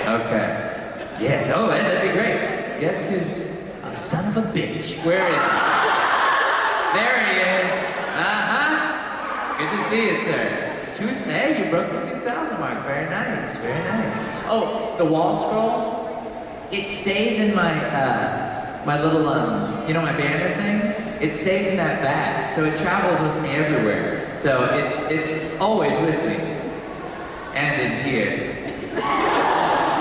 Okay. Yes, oh, that'd be great. Guess who's a son of a bitch? Where is he? There he is. Good to see you, sir. Hey, you broke the 2,000 mark. Very nice, very nice. Oh, the wall scroll? It stays in my, my little, you know, my banner thing? It stays in that bag, so it travels with me everywhere. So it's always with me. And in here.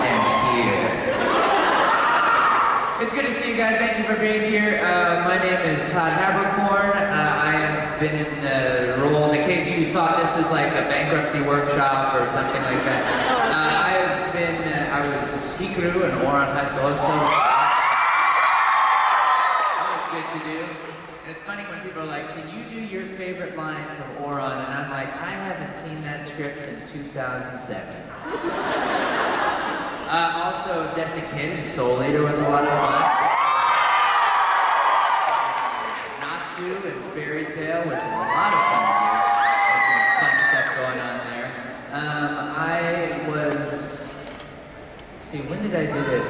And here. It's good to see you guys. Thank you for being here. My name is Todd Haberkorn. I have been in roles, in case you thought this was like a bankruptcy workshop or something like that. I was Hikaru in Oran High School host. Always good to do. And it's funny when people are like, can you do your favorite line from Oran? And I'm like, I haven't seen that script since 2007. Also, Death the Kid and Soul Eater was a lot of fun. Natsu and Fairy Tale, which is a lot of fun to do. There's some fun stuff going on there. See, when did I do this?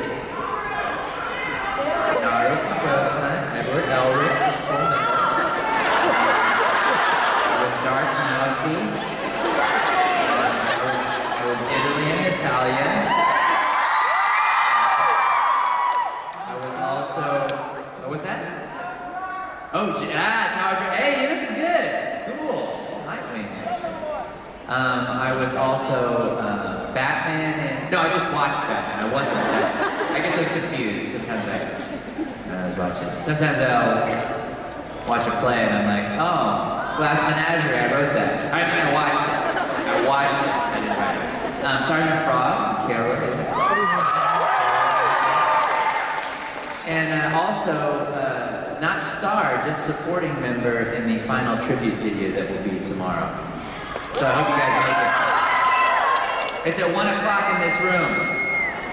Naru from Ghost Hunt, Edward Elric from Full Metal. With Dark Mousy. I was Italy and Natalia. What's that? Oh, Tower. Hey, you're looking good. Cool. Like me, actually. I was also Batman and... No, I just watched Batman. I wasn't Batman. I get those confused. Sometimes I was watching. Sometimes I'll watch a play and I'm like, oh, Glass Menagerie, I wrote that. I mean, I watched it. I didn't write it. Sergeant Frog, Kiara. And also, not star, just supporting member in the final tribute video that will be tomorrow. So I hope you guys make it. It's at 1 o'clock in this room.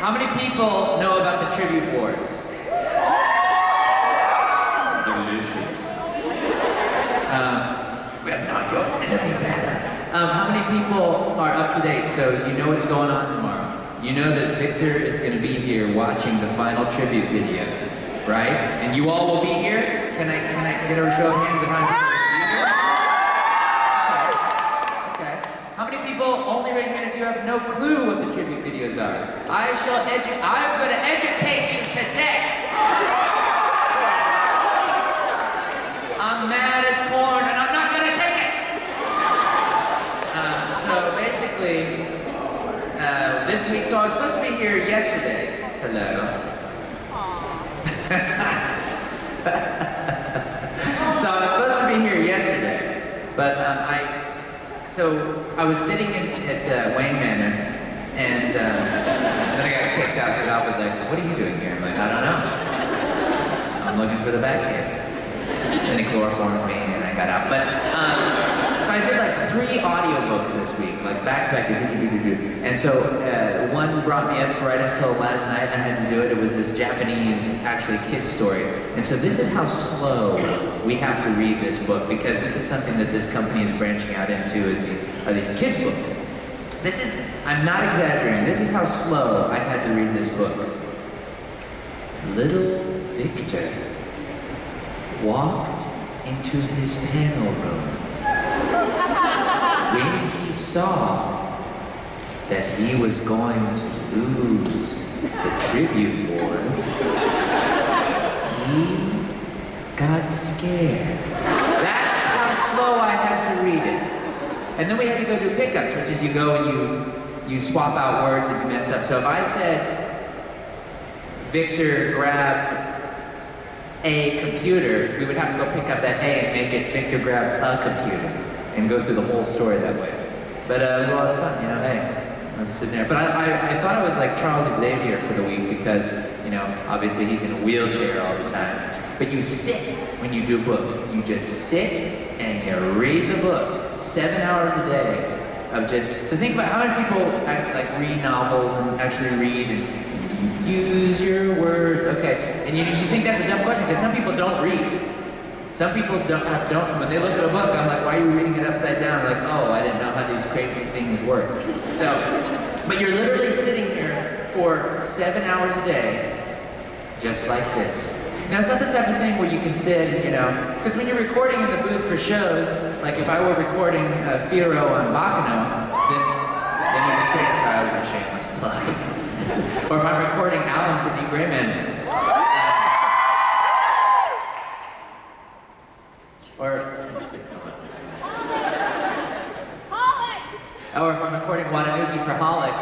How many people know about the tribute wars? Delicious. We have not got any better. How many people are up to date? So you know what's going on tomorrow. You know that Victor is going to be here watching the final tribute video, right? And you all will be here? Can I get a show of hands if I'm here? Okay. How many people, only raise your hand if you have no clue what the tribute videos are? I'm going to educate you today. I'm mad as corn and I'm not going to take it. So basically, this week, so I was supposed to be here yesterday. Hello. So I was supposed to be here yesterday, but I was sitting at Wayne Manor, and then I got kicked out because Alfred's like, what are you doing here? I'm like, I don't know. I'm looking for the Batcave. Then he chloroformed me and I got out. But, so I did like 3 audiobooks this week, like back-to-back, and so one brought me up right until last night and I had to do it. It was this Japanese, actually, kid story. And so this is how slow we have to read this book, because this is something that this company is branching out into, is these kids' books. This is, I'm not exaggerating, this is how slow I had to read this book. Little Victor walked into his panel room. When he saw that he was going to lose the tribute wars, he got scared. That's how slow I had to read it. And then we had to go do pickups, which is you go and you swap out words that you messed up. So if I said Victor grabbed a computer, we would have to go pick up that A and make it Victor grabbed a computer and go through the whole story that way. But it was a lot of fun, you know, hey, I was sitting there. But I thought I was like Charles Xavier for the week because, you know, obviously he's in a wheelchair all the time. But you sit when you do books. You just sit and you read the book. 7 hours a day of just, so think about how many people read novels and actually read and you use your words, okay. And you think that's a dumb question because some people don't read. Some people don't, when they look at a book, I'm like, why are you reading it upside down? Like, oh, I didn't know how these crazy things work. So, but you're literally sitting here for 7 hours a day, just like this. Now, it's not the type of thing where you can sit and, you know, because when you're recording in the booth for shows, like if I were recording Firo on Bacano, then in between, sorry, I was a shameless plug. Or if I'm recording Alan for D. Grayman, or if I'm recording Watanuki for Holic.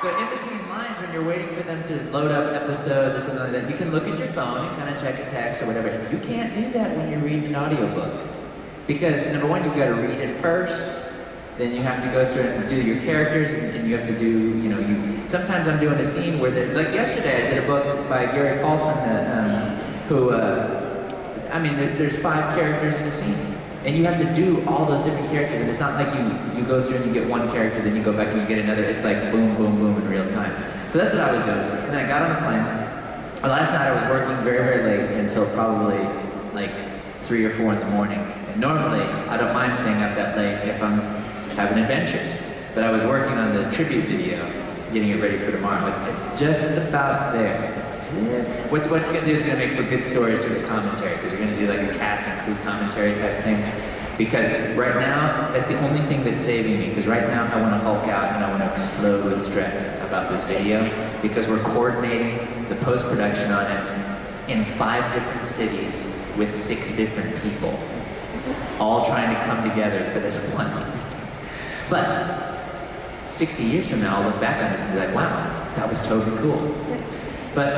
So in between lines, when you're waiting for them to load up episodes or something like that, you can look at your phone and kind of check a text or whatever. You can't do that when you're reading an audiobook. Because number one, you've got to read it first, then you have to go through and do your characters, and you have to do, you know, sometimes I'm doing a scene where like yesterday I did a book by Gary Paulson there's 5 characters in a scene. And you have to do all those different characters, and it's not like you go through and you get one character, then you go back and you get another. It's like boom, boom, boom in real time. So that's what I was doing. And then I got on the plane. Last night I was working very, very late until probably like 3 or 4 in the morning. And normally I don't mind staying up that late if I'm having adventures. But I was working on the tribute video, getting it ready for tomorrow. It's just about there. What's going to do is going to make for good stories for the commentary, because we're going to do like a cast and crew commentary type thing. Because right now, that's the only thing that's saving me, because right now I want to Hulk out and I want to explode with stress about this video, because we're coordinating the post-production on it in 5 different cities with 6 different people, all trying to come together for this one. But 60 years from now, I'll look back on this and be like, wow, that was totally cool. But,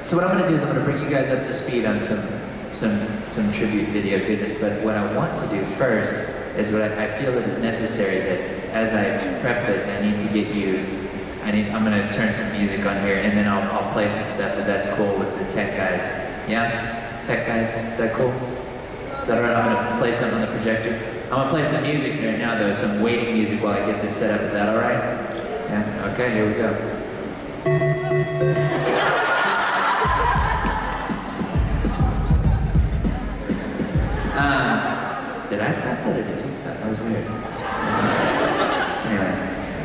so what I'm going to do is I'm going to bring you guys up to speed on some tribute video goodness, but what I want to do first is what I feel that is necessary, that as I prep this, I need to get you, I'm going to turn some music on here, and then I'll play some stuff if that's cool with the tech guys. Yeah? Tech guys? Is that cool? Is that alright? I'm going to play something on the projector. I'm going to play some music right now, though, some waiting music while I get this set up. Is that alright? Yeah? Okay, here we go. Did I stop that or did you stop? That was weird. Anyway,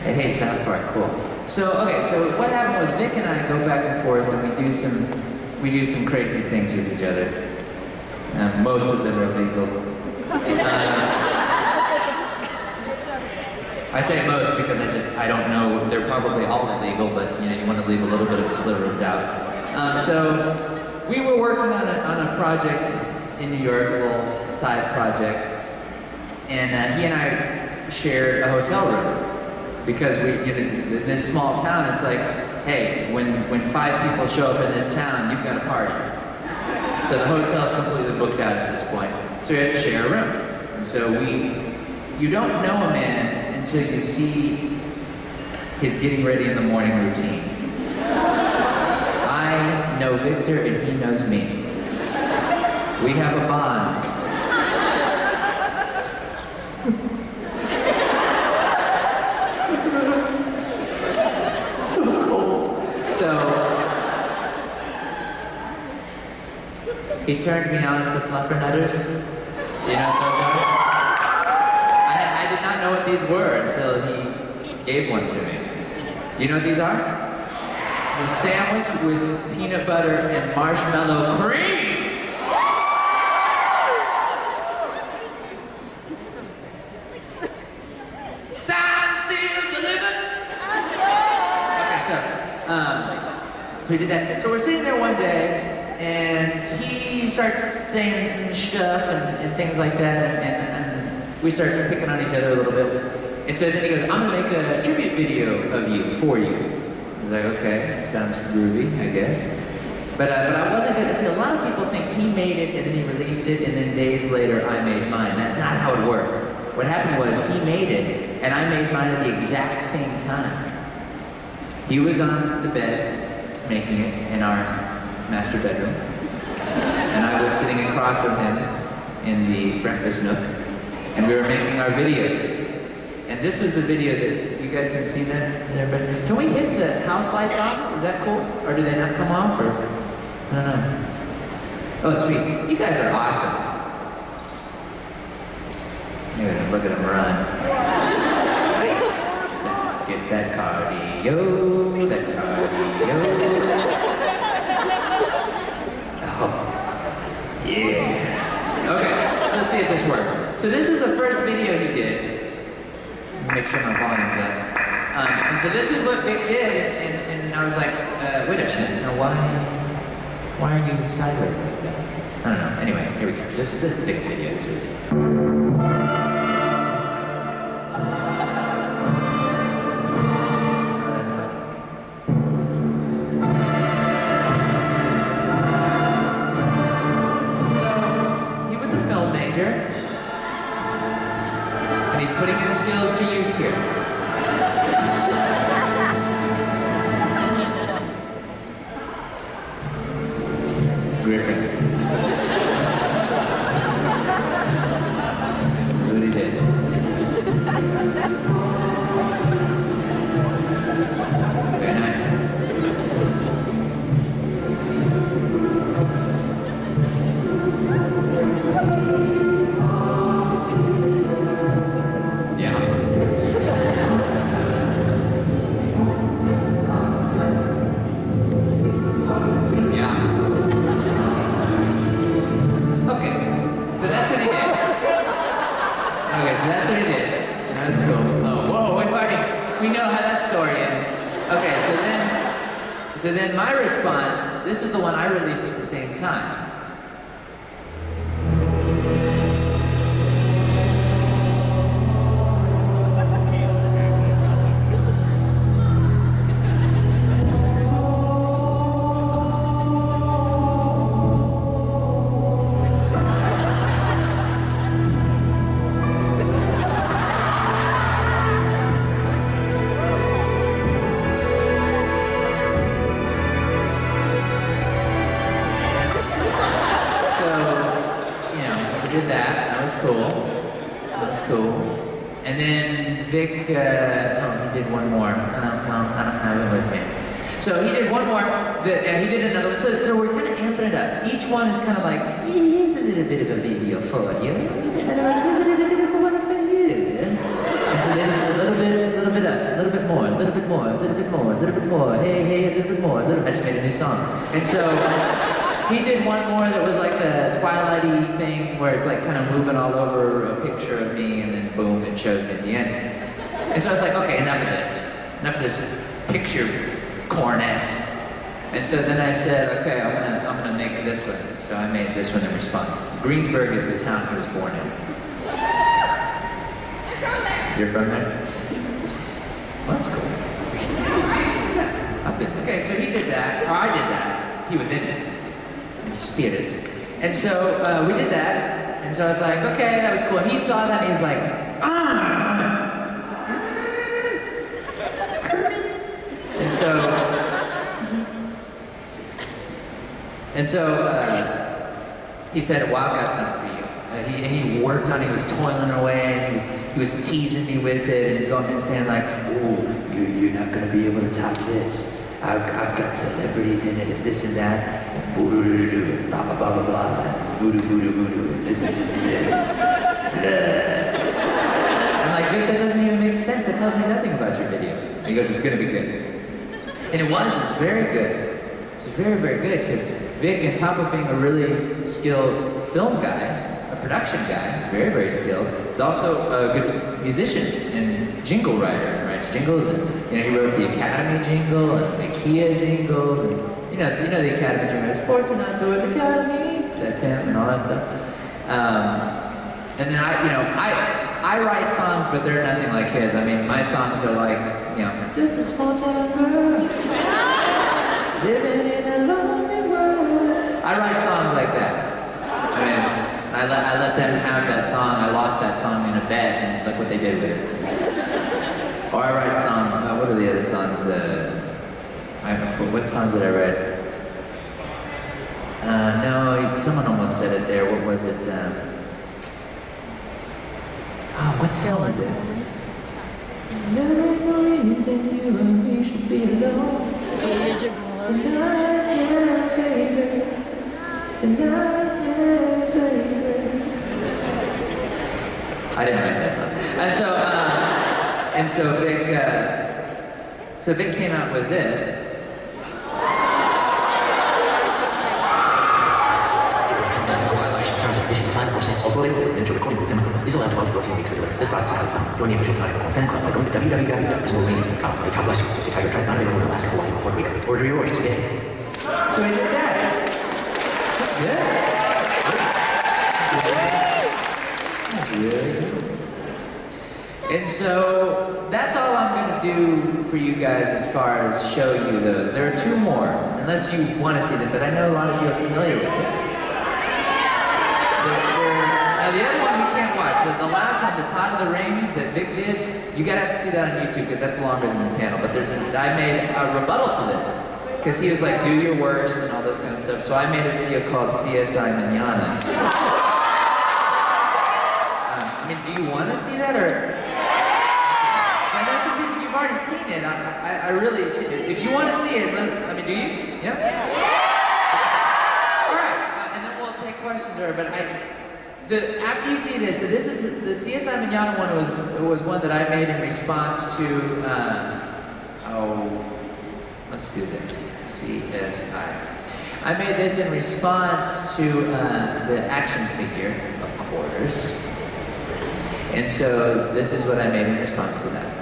I hate South Park, cool. So, okay, so what happened was Vic and I go back and forth and we do some crazy things with each other. Most of them are legal. I say most because I don't know, they're probably all illegal, but you know, you want to leave a little bit of a sliver of doubt. So we were working on a project in New York, a little side project, and he and I shared a hotel room because in this small town, it's like, hey, when 5 people show up in this town, you've got a party. So the hotel's completely booked out at this point, so we had to share a room. And so you don't know a man until you see his getting ready in the morning routine. I know Victor and he knows me. We have a bond. So cold. So he turned me on to fluffernutters. Do you know what those are? I did not know what these were until he gave one to me. Do you know what these are? It's a sandwich with peanut butter and marshmallow cream! Signed, sealed, delivered! Okay, so we did that. So we're sitting there one day, and he starts saying some stuff and things like that, and we start picking on each other a little bit. And so then he goes, I'm gonna make a tribute video of you, for you. I was like, okay, that sounds groovy, I guess. But I wasn't gonna, see, a lot of people think he made it and then he released it and then days later I made mine. That's not how it worked. What happened was he made it and I made mine at the exact same time. He was on the bed making it in our master bedroom. And I was sitting across from him in the breakfast nook. And we were making our videos. And this was the video that, you guys can see that there, but can we hit the house lights off? Is that cool? Or do they not come off, or? I don't know. Oh, sweet. You guys are awesome. Look at them run. Nice. Get that cardio, that cardio. Oh, yeah. Okay, let's see if this works. So this was the first video he did. Make sure my volume's up. And so this is what Vic did, and I was like, wait a minute, now why are you sideways like that? I don't know. Anyway, here we go. This is Vic's video. This was it. Oh, that's funny. So he was a film major, and he's putting his skills to use here. Griffin. This is what he did. Very nice. Yeah. So then my response, this is the one I released at the same time. Vic, he did one more. I don't have it with me. So he did one more. He did another one. So we're kind of amping it up. Each one is kind of like, here's a little bit of a video for you. And I'm like, here's a little bit of a one for you. And so there's a little bit up, a little bit more, a little bit more, a little bit more, a little bit more. Hey, a little bit more. I just made a new song. And so he did one more that was like a Twilight-y thing where it's like kind of moving all over a picture of me, and then boom, it shows me at the end. And so I was like, okay, enough of this picture corn-ass. And so then I said, okay, I'm gonna make this one. So I made this one in response. Greensburg is the town he was born in. You're from there? Well, that's cool. Yeah, I've been there. Okay, so he did that, or I did that. He was in it, in spirit. And so we did that, and so I was like, okay, that was cool. And he saw that, and he was like, And so he said, well, I've got something for you. He worked on it, he was toiling away, and he was teasing me with it, and going and saying like, oh, you're not gonna be able to top this. I've got celebrities in it, and this and that, and boo-doo-doo-doo-doo, blah, blah, blah, blah, blah, and voodoo-voodoo-voodoo, and this and this and this. I'm like, Vic, that doesn't even make sense. That tells me nothing about your video. And he goes, it's gonna be good. And it was very good. It's very, very good, because Vic, on top of being a really skilled film guy, a production guy, he's very, very skilled. He's also a good musician and jingle writer. He writes jingles, and he wrote the Academy jingle and the Kia jingles, and you know the Academy jingle, Sports and Outdoors Academy. That's him and all that stuff. And then I write songs, but they're nothing like his. I mean, my songs are like, just a small town girl living in a lonely world. I write songs like that. I mean, I let them have that song. I lost that song in a bet, and look what they did with it. Or I write songs. What are the other songs? What songs did I write? No, someone almost said it there. What was it? What song is it? There's no reason you and me should be alone. Tonight, yeah, baby. Tonight, yeah, baby. I didn't write that song. And so Vic, So Vic came out with this. Into recording with the microphone is allowed 12 to 14 weeks regular. This product is highly fun. Join the official Todd Haberkorn fan club by going to www.mismoreladies.com. A top license to Tiger Tribe, not available in Alaska, Hawaii, or Puerto Rico. Order yours today. So he did that. That's good. That's really good. And so that's all I'm going to do for you guys as far as show you those. There are two more, unless you want to see them, but I know a lot of you are familiar with this. Now the other one we can't watch, but the last one, the Todd of the Rings that Vic did, you gotta have to see that on YouTube because that's longer than the panel. But I made a rebuttal to this because he was like, do your worst and all this kind of stuff. So I made a video called csimanana. I mean, do you want to see that or? I know some people, you've already seen it. I really, if you want to see it, I mean, do you? Yeah? All right, and then we'll take questions or, but so after you see this, so this is the csimanana one was one that I made in response to, let's do this, CSI. I made this in response to the action figure of quarters. And so this is what I made in response to that.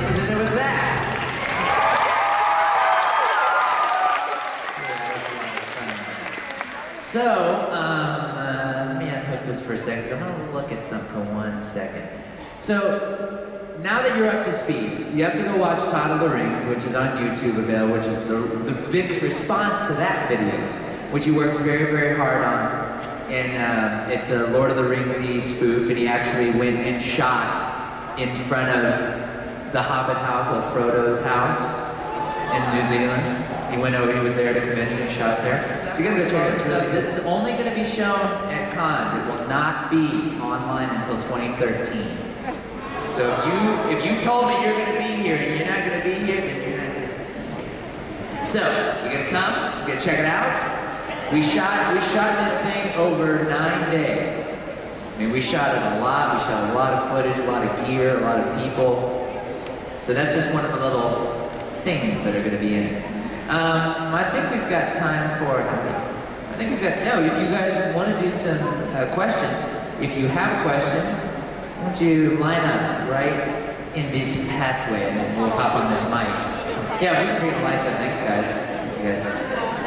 So then there was that. So, let me unhook this for a second. I'm gonna look at something for 1 second. So, now that you're up to speed, you have to go watch Todd of the Rings, which is on YouTube available, which is the Vic's response to that video, which he worked very, very hard on. And it's a Lord of the Ringsy spoof, and he actually went and shot in front of the Hobbit house of Frodo's house in New Zealand. He went over, he was there at a convention and shot there. So you gotta go check it out. This is only gonna be shown at cons. It will not be online until 2013. So if you told me you're gonna be here and you're not gonna be here, then you're not gonna see it. So, you're gonna come, you're gonna check it out. We shot this thing over 9 days. I mean, we shot it a lot. We shot a lot of footage, a lot of gear, a lot of people. So that's just one of the little things that are gonna be in it. I think we've got time for, if you guys want to do some questions, if you have a question, why don't you line up right in this pathway and then we'll hop on this mic. Yeah, we can bring the lights up. Thanks, guys. You guys.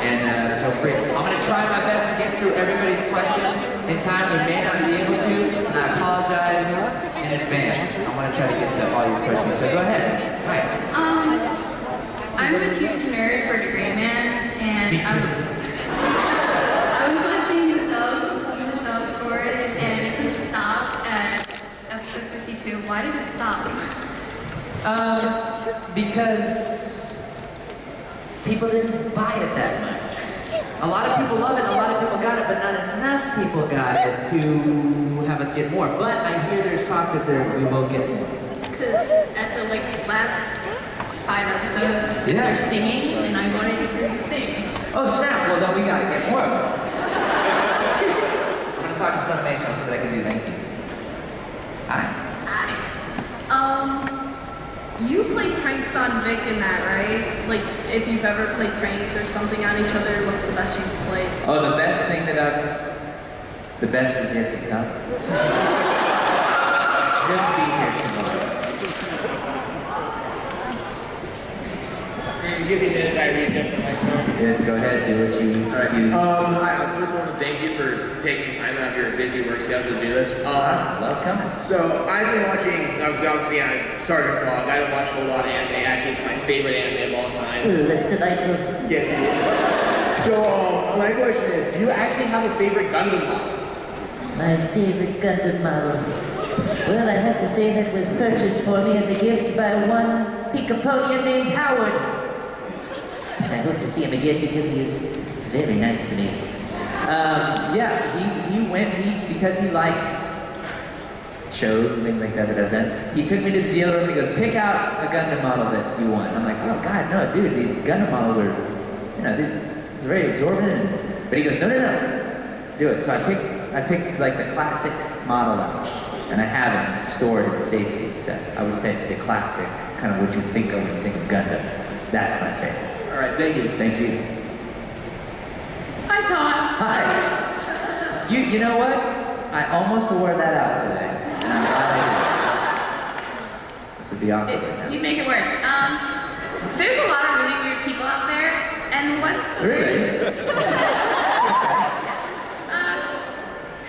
And feel free. I'm going to try my best to get through everybody's questions in time. We may not be able to, and I apologize in advance. I'm going to try to get to all your questions. So go ahead. Hi. I'm a huge nerd for The Gray Man, and I was watching the show before it, and it just stopped at episode 52. Why did it stop? Because people didn't buy it that much. A lot of people love it, a lot of people got it, but not enough people got it to have us get more. But I hear there's talk that we will get more. Because at the last 5 episodes, they're singing, and I wanted to hear you sing. Oh snap, well then we gotta get more of them. I'm gonna talk to Funimation, I'll see what I can do, thank you. Hi. You played pranks on Vic in that, right? Like, if you've ever played pranks or something on each other, what's the best you've played? Oh, the best thing that the best is yet to come. Just be here tomorrow. Give me this, I readjust my phone. Yes, go ahead, do what you... Hi, I first want to thank you for taking time out of your busy work schedule to do this. Love coming. So, I've been watching, obviously, Sergeant Frog. I don't watch a whole lot of anime. Actually, it's my favorite anime of all time. Ooh, that's delightful. Yes, it is. So, my question is, do you actually have a favorite Gundam model? My favorite Gundam model. Well, I have to say that was purchased for me as a gift by one Picaponian named Howard. And I hope to see him again because he is very nice to me. He went, because he liked shows and things like that I've done, he took me to the dealer room and he goes, pick out a Gundam model that you want. I'm like, oh God, no, dude, these Gundam models are, it's very exorbitant. But he goes, no, do it. So I picked like the classic model out. And I have it stored in the safety set. I would say the classic, kind of what you think of when you think of Gundam. That's my favorite. All right, thank you. Thank you. Hi, Todd. Hi. You know what? I almost wore that out today. And I'm glad I did. This would be awkward right now. You make it work. There's a lot of really weird people out there, and what's the Really?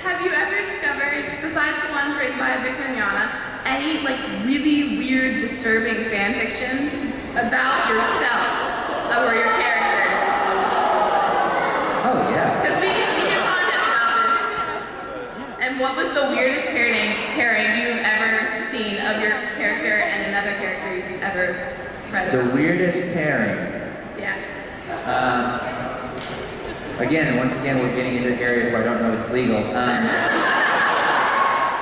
Have you ever discovered, besides the ones written by Vic Mignogna, any like really weird, disturbing fan fictions about yourself or your characters? Oh, yeah. Because we did a contest about this. And what was the weirdest pairing you've ever seen of your character and another character you've ever read The about? weirdest pairing. Yes. Again, once again, we're getting into areas where I don't know if it's legal.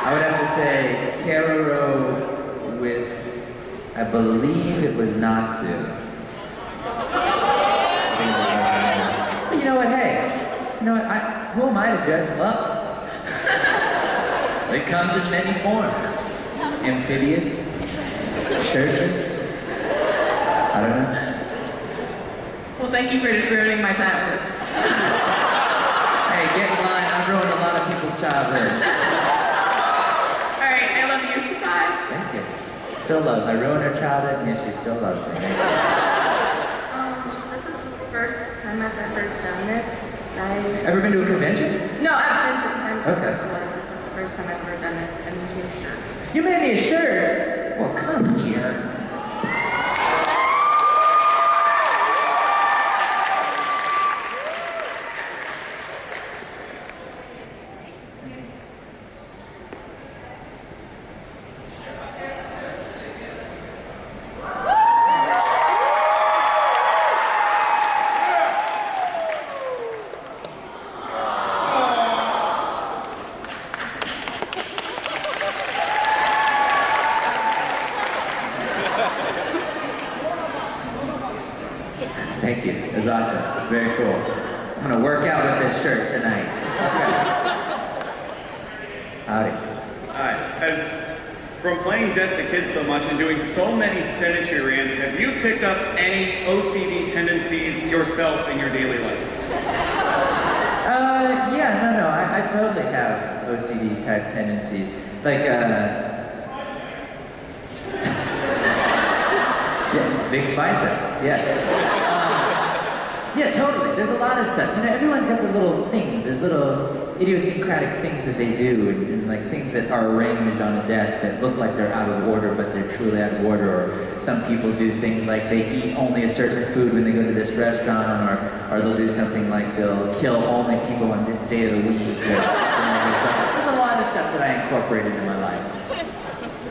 I would have to say Keroro with, I believe it was Natsu. But you know what, hey, who am I to judge love? It comes in many forms. Amphibious, shirtless, I don't know. Well, thank you for just ruining my childhood. Hey, get in line, I've ruined a lot of people's childhoods. All right, I love you. Bye. Thank you. Still love. I ruined her childhood, and yet she still loves me. Thank you. This is the first time I've ever done this. Ever been to a convention? No, I've been to a convention Okay. before. This is the first time I've ever done this. I made you a shirt. You made me a shirt? Well, come here. Thank you. It was awesome. Very cool. I'm gonna work out with this shirt tonight. Okay. Howdy. Hi. From playing Death the Kid so much and doing so many sedentary rants, have you picked up any OCD tendencies yourself in your daily life? Yeah, no, I totally have OCD type tendencies. Like, yeah, Vic's biceps, yes. Yeah, totally. There's a lot of stuff. You know, everyone's got their little things. There's little idiosyncratic things that they do, and like things that are arranged on a desk that look like they're out of order, but they're truly out of order. Or some people do things like they eat only a certain food when they go to this restaurant, or they'll do something like they'll kill only people on this day of the week. Or there's a lot of stuff that I incorporate into my life.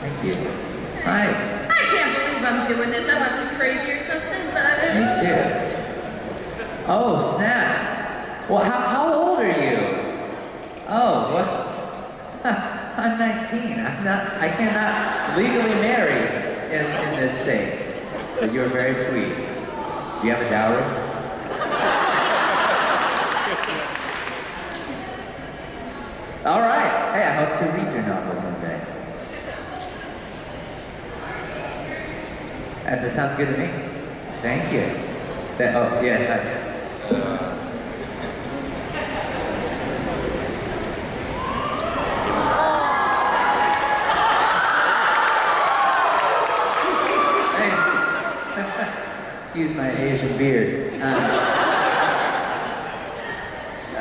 Thank you. Hi. I can't believe I'm doing this. I must be crazy or something, but Me too. Oh, snap. Well, how old are you? Oh, well, I'm 19. I cannot legally marry in this state. But you're very sweet. Do you have a dowry? All right. Hey, I hope to read your novels one day. That sounds good to me. Thank you. Oh, yeah. Excuse my Asian beard.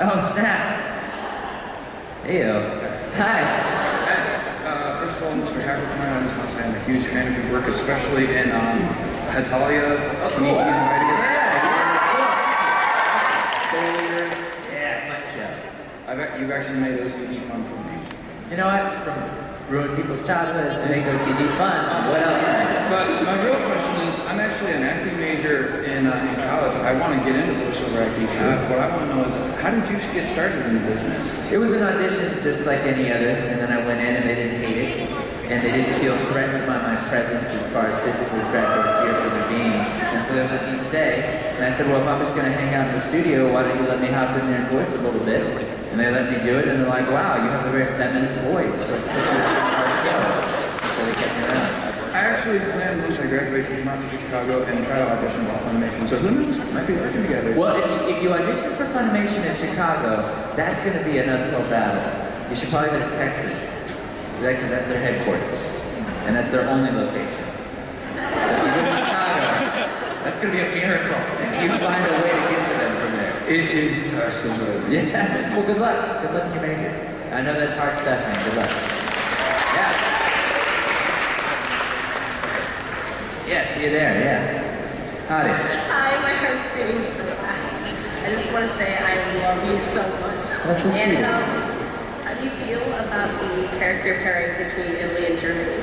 Oh, snap. Ew. Hi. First of all, Mr. Haberkorn, I just want to say I'm a huge fan of your work, especially in Hatalia, Kenichi, and Mightiest. Yeah, it's my show. You've actually made OCD fun for me. You know what? From ruin people's childhoods to make OCD fun, what else can I do? But my real question is, I'm actually an acting major in college. I want to get into voiceover acting. What I want to know is, how did you get started in the business? It was an audition just like any other, and then I went in and they didn't hate it. And they didn't feel threatened by my presence as far as physically threatened or fear for their being. And so they let me stay. And I said, well, if I'm just going to hang out in the studio, why don't you let me hop in there and voice a little bit? And And they let me do it, and they're like, wow, you have a very feminine voice. Let's put you in our show. So they kept me around. I actually plan once I graduate to come out to Chicago and try to audition for Funimation. So who knows? Might be working together. Well, if you audition for Funimation in Chicago, that's going to be an uphill battle. You should probably go to Texas, because that's their headquarters, and that's their only location. So if you go to Chicago, that's going to be a miracle if you find a way to get to them from there. It is possible. Yeah. Well, good luck. Good luck in your major. I know that's hard stuff, man. Good luck. Yeah. Yeah, see you there, yeah. Howdy. Hi, my heart's beating so fast. I just want to say I love you so much. That's so sweet. And how do you feel about the character pairing between Italy and Germany?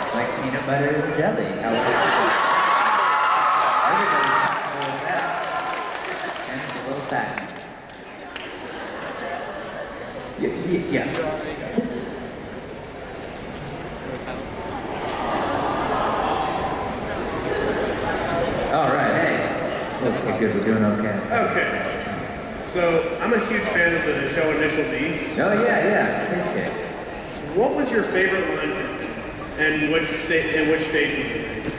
It's like peanut butter and jelly. Everybody's comfortable with that. And it's a little fat. Yeah. All right, hey. Okay, good, we're doing okay. Okay. So, I'm a huge fan of the show Initial D. Oh, yeah, Taste cake. What was your favorite line from it? And which stage was it?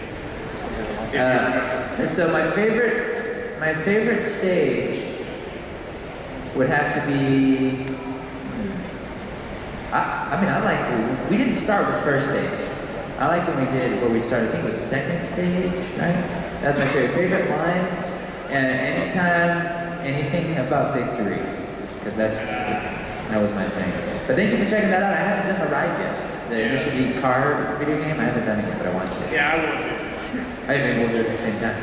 And so my favorite stage would have to be, we didn't start with first stage. I liked when we did where we started, I think it was second stage, right? That's my favorite line. And anything about victory, because that was my thing. But thank you for checking that out. I haven't done the ride yet. The Initial D car video game, I haven't done it yet, but I want to. Yeah, I want to. I think we'll do it at the same time.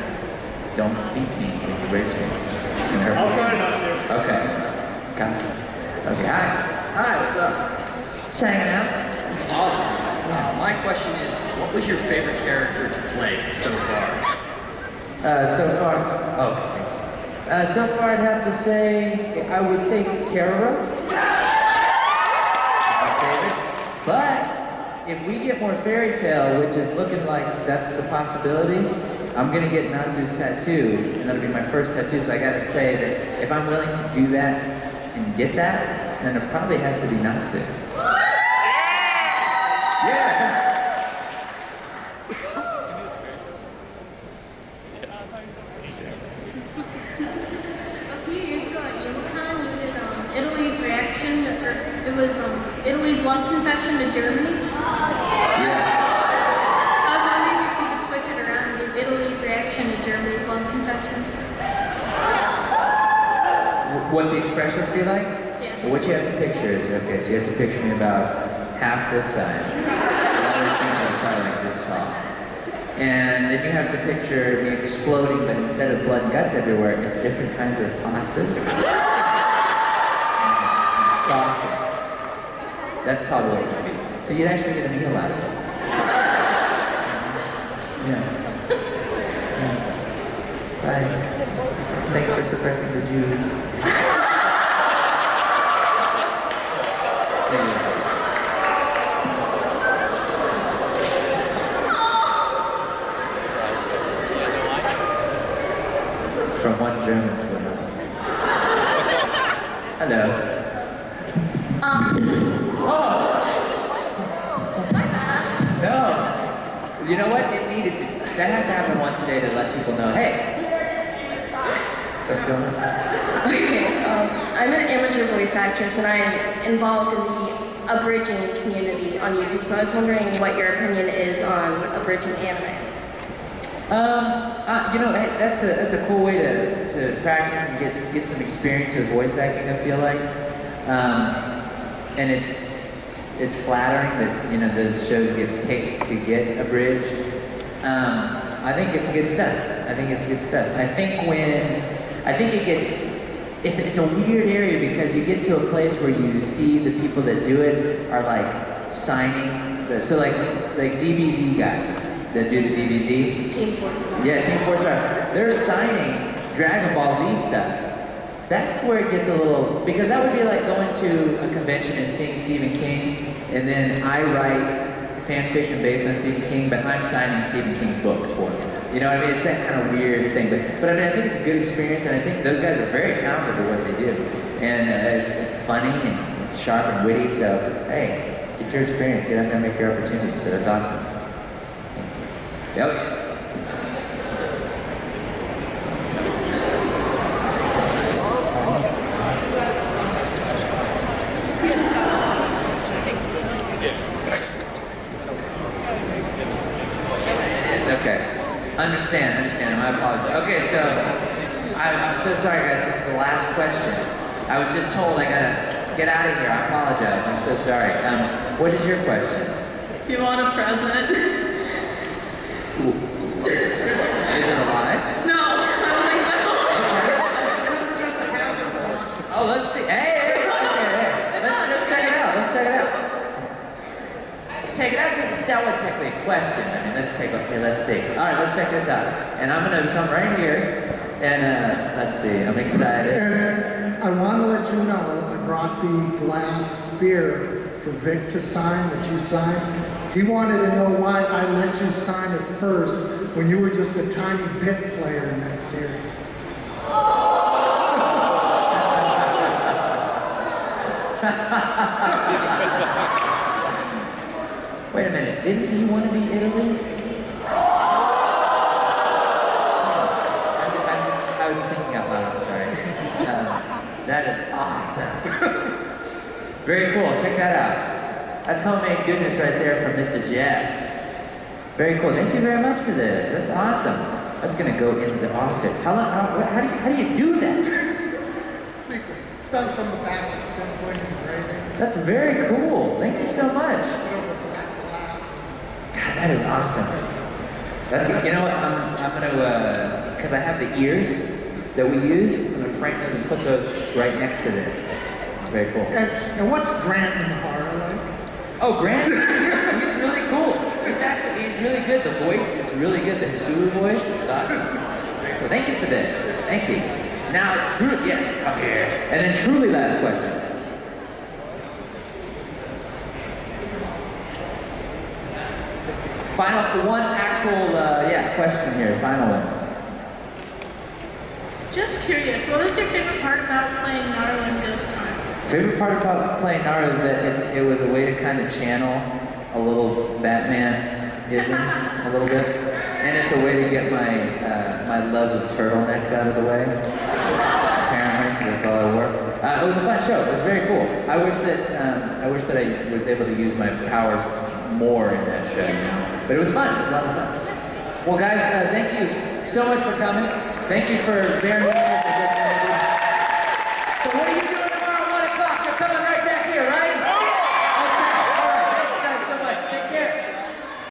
Don't beat me when you race me. It's gonna hurt I'll me. try not to. Okay. Got it. Okay, hi. Hi, what's up? Just hanging out. It's awesome. My question is, what was your favorite character to play so far? So far I'd have to say, I would say Keroro. My favorite. But if we get more Fairy Tale, which is looking like that's a possibility, I'm gonna get Natsu's tattoo, and that'll be my first tattoo, so I gotta say that if I'm willing to do that and get that, then it probably has to be Natsu. Yeah! A few years ago at Unicon, you did Italy's reaction, it was Italy's love confession to Germany. Yes. I was wondering if you could switch it around and do Italy's reaction to Germany's love confession. What the expression would be like? Yeah. Well, what you have to picture is, okay, so you have to picture me about half this size. I always think I was probably like this tall. And then you have to picture me exploding, but instead of blood and guts everywhere, it's different kinds of pastas and sauces. That's probably what it would be. So you'd actually get a meal out of it. Yeah. Bye. Thanks for suppressing the Jews. From one German to another. Hello. No. You know what? It needed to. That has to happen once a day to let people know, hey. So what's going on? Okay, I'm an amateur voice actress and I'm involved in the abridging community on YouTube, so I was wondering what your opinion is on abridging anime. You know, hey, that's a cool way to practice and get some experience with voice acting, I feel like. And it's flattering that, you know, those shows get picked to get abridged. I think it's good stuff. I think it's a weird area because you get to a place where you see the people that do it are like signing so like DBZ guys that do the DBZ. Team 4-Star. Yeah, Team 4-Star. They're signing Dragon Ball Z stuff. That's where it gets a little, because that would be like going to a convention and seeing Stephen King, and then I write fan fiction based on Stephen King, but I'm signing Stephen King's books for him. You know what I mean? It's that kind of weird thing. But I mean, I think it's a good experience, and I think those guys are very talented at what they do. And it's funny, and it's sharp and witty, so hey, get your experience, get out there and make your opportunity. So that's awesome. Yep. Understand, I apologize. Okay, so, I'm so sorry guys, this is the last question. I was just told I gotta get out of here, I apologize, I'm so sorry. What is your question? Do you want a present? Is it alive? No, I don't think so. Oh, let's see, hey, let's check it out, Check it out, just that was technically a question. I mean, let's see. All right, let's check this out. And I'm gonna come right here, and let's see, I'm excited. And I want to let you know, I brought the glass spear for Vic to sign, that you signed. He wanted to know why I let you sign it first, when you were just a tiny bit player in that series. Wait a minute, didn't he want to be Italy? I was thinking out loud, I'm sorry. That is awesome. Very cool, check that out. That's homemade goodness right there from Mr. Jeff. Very cool, thank you very much for this. That's awesome. That's gonna go in the office. How do you do that? Secret. It's done from the back, it's stenciling and engraving. That's very cool, thank you so much. God, that is awesome. That's, you know what, I'm gonna, because I have the ears that we use, I'm gonna frame those and put those right next to this. It's very cool. And what's Grant in horror like? Oh, Grant? He's really cool. He's really good. The voice is really good. The Hisuru voice, it's awesome. Well, thank you for this. Thank you. Now, truly, yes, come here. And then truly last question. Final, one actual, question here, final one. Just curious, what was your favorite part about playing Naru in Ghost Hunt? Favorite part about playing Naru is that it was a way to kind of channel a little Batman-ism, a little bit. And it's a way to get my love of turtlenecks out of the way. Apparently, that's all I wore. It was a fun show. It was very cool. I wish that I was able to use my powers more in that show, you know? But it was fun. It was a lot of fun. Well, guys, thank you so much for coming. Thank you for bearing with me.